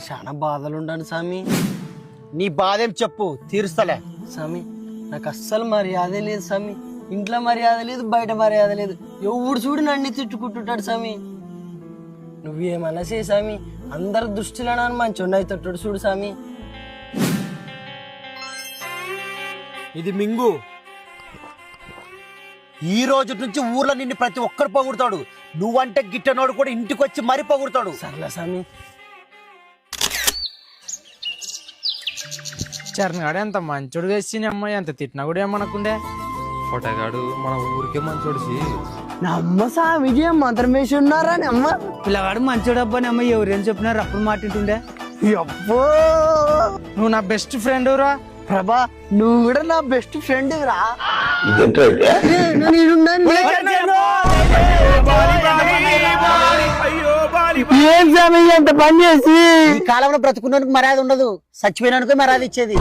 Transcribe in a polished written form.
చాలా బాధలు ఉండాను స్వామి. నీ బాధేం చెప్పు, తీరుస్తలే. స్వామి నాకు అస్సలు మర్యాదే లేదు స్వామి. ఇంట్లో మర్యాద లేదు, బయట మర్యాద లేదు. ఎవడు చూడు నన్ను తిట్టుకుంటుంటాడు స్వామి. నువ్వేమన్నా చేయి స్వామి, అందరు దృష్టిలో నన్ను మంచి అవుతాడు చూడు స్వామి. ఇది మింగు. ఈ రోజు నుంచి ఊర్లో నిన్ను ప్రతి ఒక్కరు పొగుడతాడు. నువ్వంటే గిట్టనోడు కూడా ఇంటికి వచ్చి మరీ పొగుడతాడు. సర్లే స్వామి. చరణ్ గాడు ఎంత మంచోడు వేసి అమ్మాయి ఎంత తిట్టినా కూడా ఏమనకుండే. ఫోటోగాడు మన ఊరికే మంచోడిసి. నమ్మ స్వామికి ఏం మంత్రం వేసి ఉన్నారా అమ్మ. పిల్లగాడు మంచోడు అబ్బాని అమ్మ ఎవరేం చెప్పినారు అప్పుడు మాట్లాడుతుండే. అబ్బో నువ్వు నా బెస్ట్ ఫ్రెండ్ రా ప్రభా, నువ్వు కూడా నా బెస్ట్ ఫ్రెండ్ రా. ఏం స్వామి ఎంత పని చేసి ఈ కాలంలో బ్రతుకున్నానికి మర్యాద ఉండదు, చచ్చిపోయినానికి మర్యాద ఇచ్చేది.